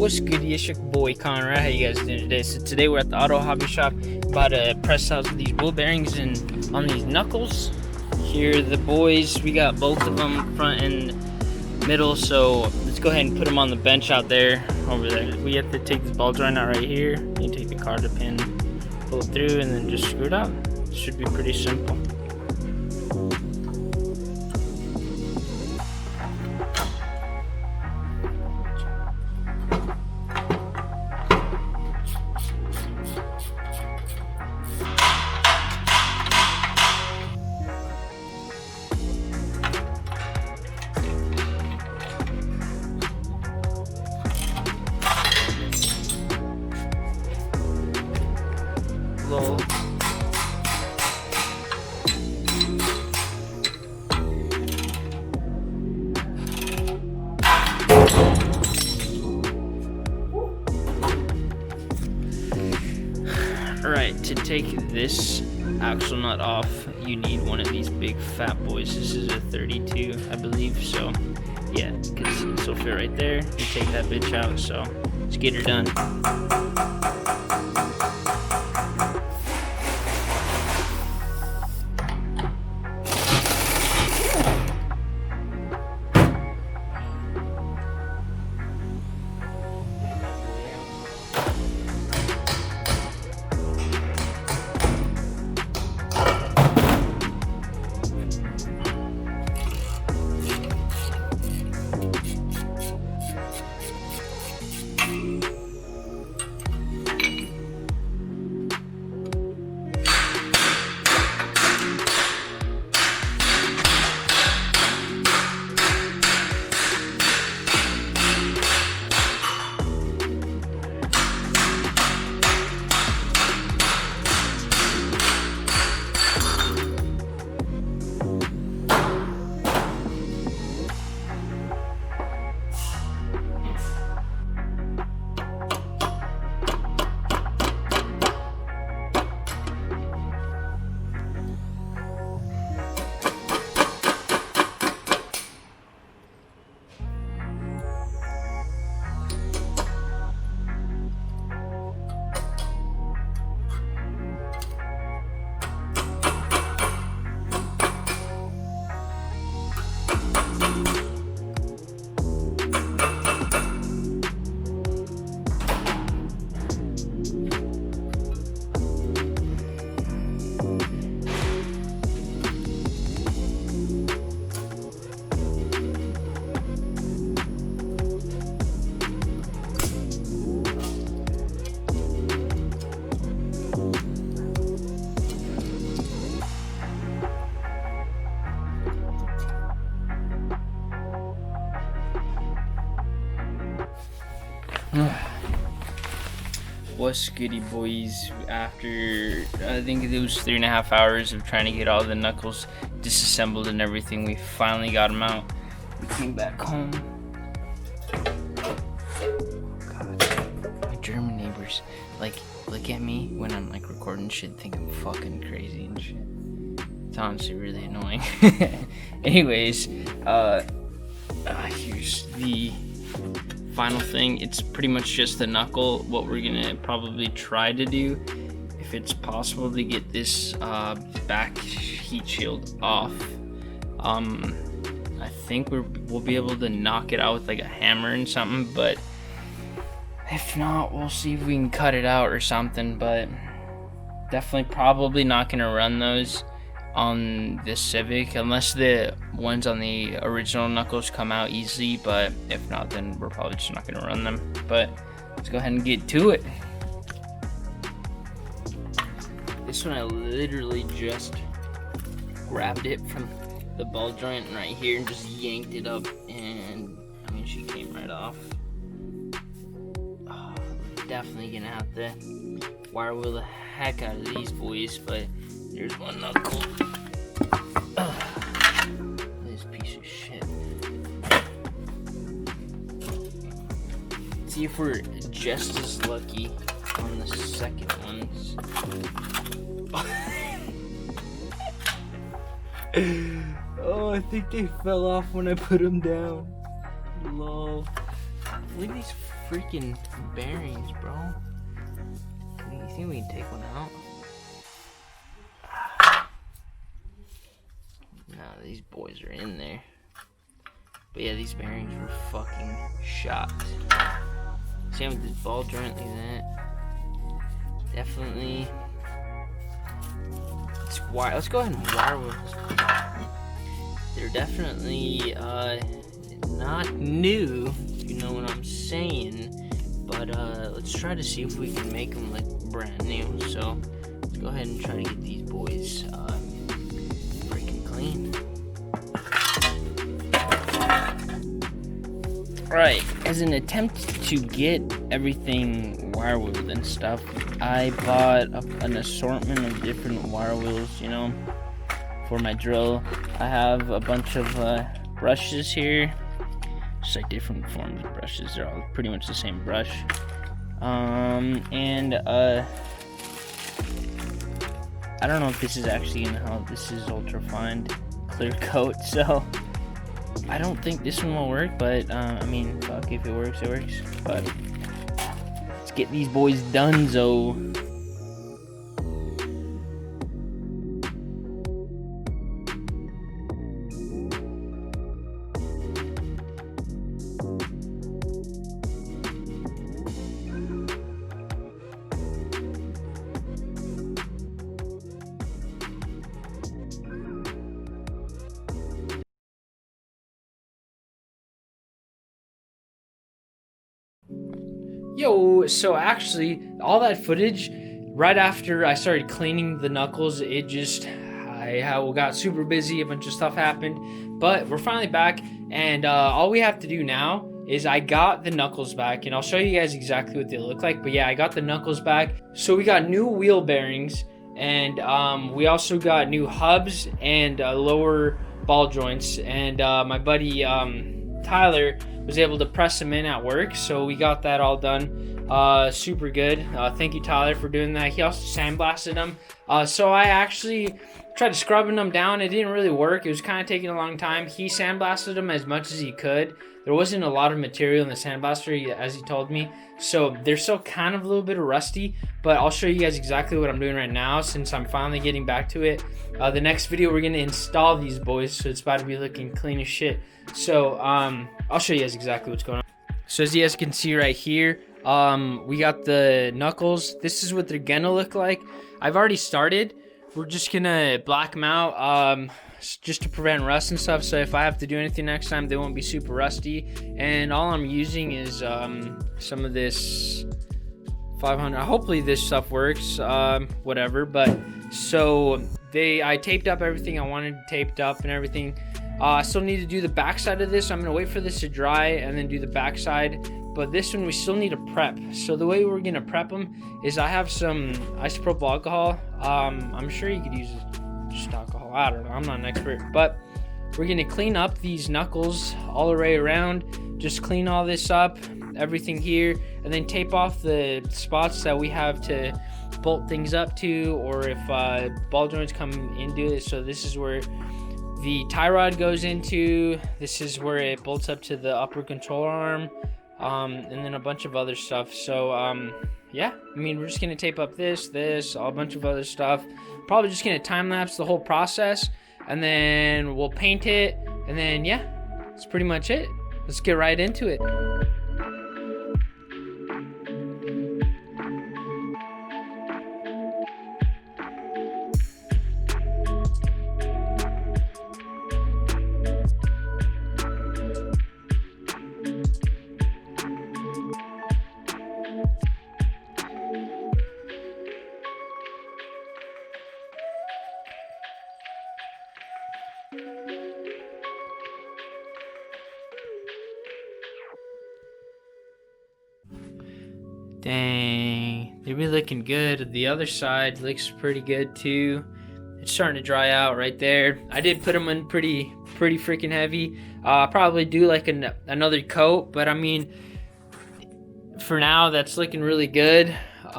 What's good? It's your boy Conrad. How you guys doing today? So today we're at the auto hobby shop, about to press out these wheel bearings and on these knuckles. Here are the boys. We got both of them, front and middle. So let's go ahead and put them on the bench out there, over there. We have to take this ball joint out right here. You take the carder pin, pull it through, and then just screw it out. It should be pretty simple. Low. Alright, to take this axle nut off, you need one of these big fat boys. This is a 32, I believe, so yeah, because this will fit right there. You take that bitch out, so let's get her done. What's goody, boys? After I think it was 3.5 hours of trying to get all the knuckles disassembled and everything, we finally got them out. We came back home. God, my German neighbors like look at me when I'm like recording shit, think I'm fucking crazy and shit. It's honestly really annoying. Anyways, here's the final thing. It's pretty much just the knuckle. What we're gonna probably try to do, if it's possible, to get this back heat shield off. I think we'll be able to knock it out with like a hammer and something, but if not, we'll see if we can cut it out or something. But definitely probably not gonna run those on this Civic unless the ones on the original knuckles come out easily, but if not, then we're probably just not gonna run them. But let's go ahead and get to it. This one I literally just grabbed it from the ball joint right here and just yanked it up, and I mean, she came right off. Oh, definitely gonna have to wire wheel the heck out of these boys, but here's one knuckle. This piece of shit. Let's see if we're just as lucky on the second ones. Oh, I think they fell off when I put them down. Lol. Look at these freaking bearings, bro. You think we can take one out? No, these boys are in there. But yeah, these bearings were fucking shot. Same with this ball joint, look at that. Definitely. Let's go ahead and wire wheels. They're definitely not new, if you know what I'm saying. But let's try to see if we can make them like brand new. So let's go ahead and try to get these boys freaking clean. Alright, as an attempt to get everything wire wheeled and stuff, I bought an assortment of different wire wheels, you know, for my drill. I have a bunch of brushes here, just like different forms of brushes. They're all pretty much the same brush. I don't know if this is actually gonna help. This is ultra fine clear coat, so I don't think this one will work, but I mean, fuck, if it works, it works. But let's get these boys donezo. Yo, so actually, all that footage, right after I started cleaning the knuckles, it just, I got super busy, a bunch of stuff happened, but we're finally back, and all we have to do now is I got the knuckles back, and I'll show you guys exactly what they look like, but yeah, I got the knuckles back. So we got new wheel bearings, and we also got new hubs and lower ball joints, and my buddy Tyler was able to press them in at work, so we got that all done. Super good. Thank you, Tyler, for doing that. He also sandblasted them. So I actually tried scrubbing them down. It didn't really work. It was kind of taking a long time. He sandblasted them as much as he could. There wasn't a lot of material in the sandblaster, as he told me, so they're still kind of a little bit rusty, but I'll show you guys exactly what I'm doing right now since I'm finally getting back to it. The next video, we're going to install these boys, so it's about to be looking clean as shit. So I'll show you guys exactly what's going on. So as you guys can see right here, we got the knuckles. This is what they're gonna look like. I've already started. We're just gonna black them out just to prevent rust and stuff, so if I have to do anything next time, they won't be super rusty. And all I'm using is some of this 500. Hopefully this stuff works, whatever. But so I taped up everything I wanted taped up and everything. I still need to do the backside of this. I'm gonna wait for this to dry and then do the backside. But this one we still need to prep. So the way we're gonna prep them is I have some isopropyl alcohol. I'm sure you could use just alcohol. I don't know. I'm not an expert, but we're gonna clean up these knuckles all the way around. Just clean all this up, everything here, and then tape off the spots that we have to bolt things up to, or if ball joints come into it. So this is where the tie rod goes into. This is where it bolts up to the upper control arm, and then a bunch of other stuff. So yeah, I mean, we're just gonna tape up this, a bunch of other stuff. Probably just gonna time lapse the whole process, and then we'll paint it, and then yeah, that's pretty much it. Let's get right into it. Dang, they be looking good. The other side looks pretty good too. It's starting to dry out right there. I did put them in pretty freaking heavy. Probably do like another coat, but I mean, for now that's looking really good. So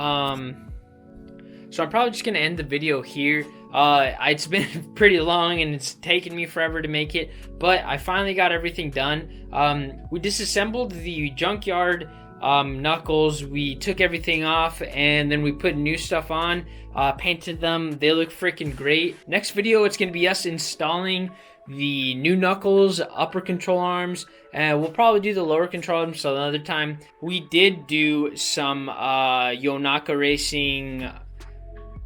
I'm probably just gonna end the video here. It's been pretty long and it's taken me forever to make it, but I finally got everything done. We disassembled the junkyard knuckles. We took everything off and then we put new stuff on, painted them. They look freaking great. Next video, it's gonna be us installing the new knuckles, upper control arms, and we'll probably do the lower control arms so another time. We did do some Yonaka Racing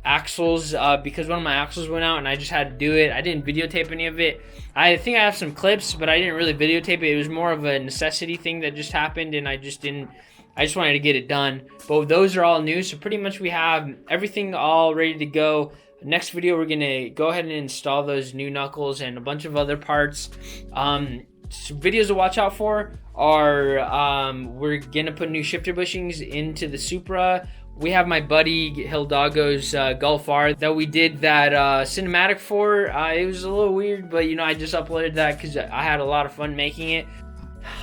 axles because one of my axles went out and I just had to do it. I didn't videotape any of it. I think I have some clips, but I didn't really videotape it. It was more of a necessity thing that just happened, and I just wanted to get it done. But those are all new, so pretty much we have everything all ready to go. Next video, we're gonna go ahead and install those new knuckles and a bunch of other parts. Videos to watch out for are we're gonna put new shifter bushings into the Supra. We have my buddy Hildago's Gulf R that we did that cinematic for. It was a little weird, but you know, I just uploaded that because I had a lot of fun making it.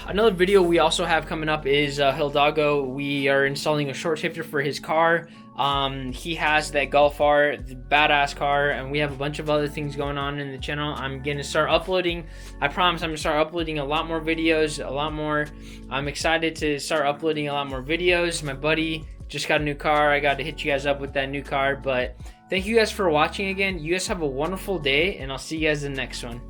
Another video we also have coming up is Hildago. We are installing a short shifter for his car. He has that Gulf R, the badass car, and we have a bunch of other things going on in the channel. I'm gonna start uploading. I promise I'm gonna start uploading a lot more videos, a lot more. I'm excited to start uploading a lot more videos. My buddy just got a new car. I got to hit you guys up with that new car. But thank you guys for watching again. You guys have a wonderful day, and I'll see you guys in the next one.